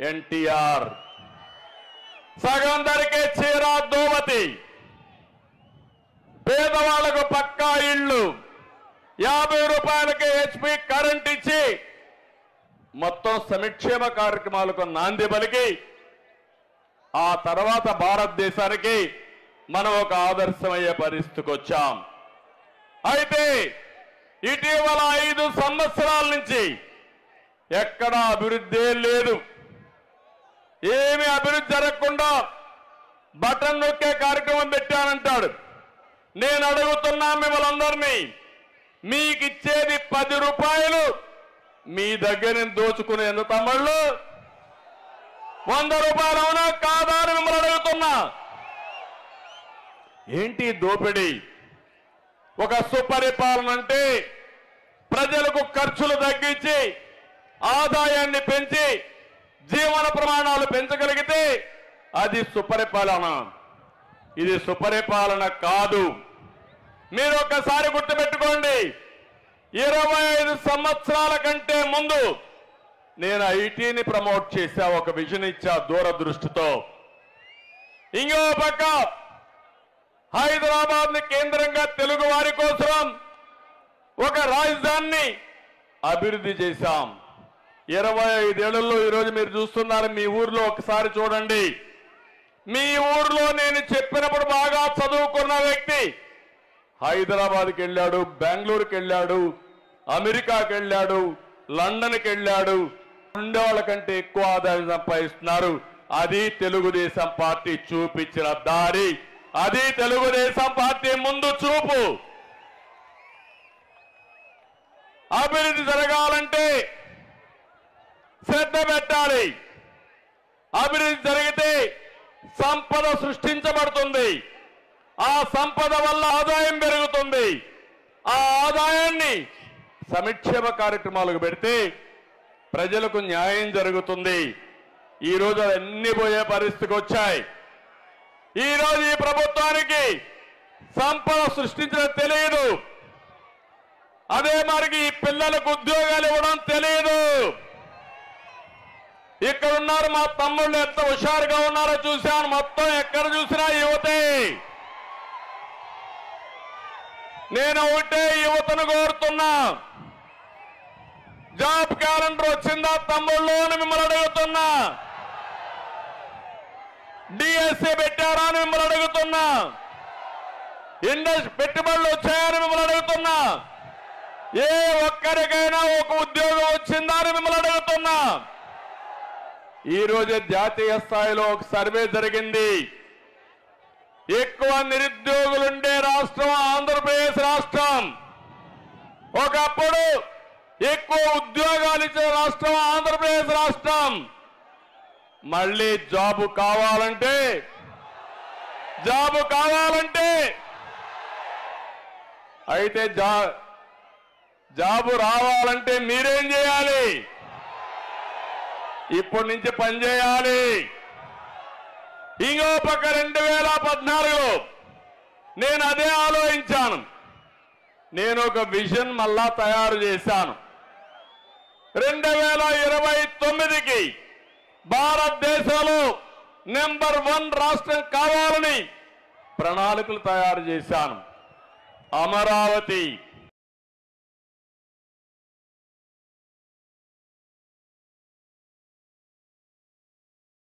ఎన్టీఆర్. సగం ధరకే చీర దోవతి, పేదవాళ్లకు పక్కా ఇళ్ళు, 50 రూపాయలకే HP కరెంట్ ఇచ్చి మొత్తం సంక్షేమ కార్యక్రమాలకు నాంది పలికి ఆ తర్వాత భారతదేశానికి మనం ఒక ఆదర్శమయ్యే పరిస్థితికి వచ్చాం. అయితే ఇటీవల 5 సంవత్సరాల నుంచి ఎక్కడా అభివృద్ధి లేదు. ఏమి అభివృద్ధి జరగకుండా బటన్ నొక్కే కార్యక్రమం పెట్టానంటాడు. నేను అడుగుతున్నా మిమ్మల్ని అందరినీ, మీకు ఇచ్చేది 10 రూపాయలు, మీ దగ్గర దోచుకునే ఎంత తమ్ముళ్ళు? 100 రూపాయలు అవునా కాదా అని మిమ్మల్ని అడుగుతున్నా. ఏంటి దోపిడీ? ఒక సుపరిపాలన అంటే ప్రజలకు ఖర్చులు తగ్గించి ఆదాయాన్ని పెంచి జీవన ప్రమాణాలు పెంచగలిగితే అది సుపరిపాలన. ఇది సుపరిపాలన కాదు. మీరు ఒక్కసారి గుర్తుపెట్టుకోండి, 25 సంవత్సరాల కంటే ముందు నేను ఐటీని ప్రమోట్ చేశా, ఒక విజన్ ఇచ్చా దూరదృష్టితో. ఇంకో పక్క హైదరాబాద్ ని కేంద్రంగా తెలుగు వారి కోసం ఒక రాజధానిని అభివృద్ధి చేశాం. 25 ఏళ్లలో ఈరోజు మీరు చూస్తున్నారు. మీ ఊర్లో ఒకసారి చూడండి. మీ ఊర్లో నేను చెప్పినప్పుడు బాగా చదువుకున్న వ్యక్తి హైదరాబాద్కి వెళ్ళాడు, బెంగళూరుకి వెళ్ళాడు, అమెరికాకి వెళ్ళాడు, లండన్కి వెళ్ళాడు. ఉండేవాళ్ళ కంటే ఎక్కువ ఆదాయం సంపాదిస్తున్నారు. అది తెలుగుదేశం పార్టీ చూపించిన దారి. అది తెలుగుదేశం పార్టీ ముందు చూపు. అభివృద్ధి జరగాలంటే శ్రద్ధ పెట్టాలి. అభివృద్ధి జరిగితే సంపద సృష్టించబడుతుంది. ఆ సంపద వల్ల ఆదాయం పెరుగుతుంది. ఆ ఆదాయాన్ని సంక్షేమ కార్యక్రమాలకు పెడితే ప్రజలకు న్యాయం జరుగుతుంది. ఈరోజు అన్ని పోయే పరిస్థితికి వచ్చాయి. ఈరోజు ఈ ప్రభుత్వానికి సంపద సృష్టించడం తెలియదు. అదే మరికి ఈ పిల్లలకు ఉద్యోగాలు ఇవ్వడం తెలియదు. ఇక్కడ ఉన్నారు మా తమ్ముళ్ళు, ఎంత హుషారుగా ఉన్నారో చూశాను. మొత్తం ఎక్కడ చూసినా యువతే. నేను ఒకటే యువతను కోరుతున్నా, జాబ్ క్యాలెండర్ వచ్చిందా తమ్ముళ్ళు అని మిమ్మల్ని అడుగుతున్నా. డిఎస్సి పెట్టారా అని మిమ్మల్ని అడుగుతున్నా. పెట్టుబడులు వచ్చాయని మిమ్మల్ని అడుగుతున్నా. ఏ ఒక్కరికైనా ఒక ఉద్యోగం వచ్చిందా అని మిమ్మల్ని అడుగుతున్నా. ఈ రోజు జాతీయ స్థాయిలో ఒక సర్వే జరిగింది. ఎక్కువ నిరుద్యోగులుండే రాష్ట్రం ఆంధ్రప్రదేశ్ రాష్ట్రం. ఒకప్పుడు ఎక్కువ ఉద్యోగాలు ఇచ్చే రాష్ట్రం ఆంధ్రప్రదేశ్ రాష్ట్రం. మళ్ళీ జాబు కావాలంటే అయితే జాబు రావాలంటే మీరేం చేయాలి? ఇప్పటి నుంచి పనిచేయాలి. ఇంకో పక్క 2014లో నేను అదే ఆలోచించాను. నేను ఒక విజన్ మళ్ళా తయారు చేశాను. 2029కి భారతదేశంలో నెంబర్ 1 రాష్ట్రం కావాలని ప్రణాళికలు తయారు చేశాను. అమరావతి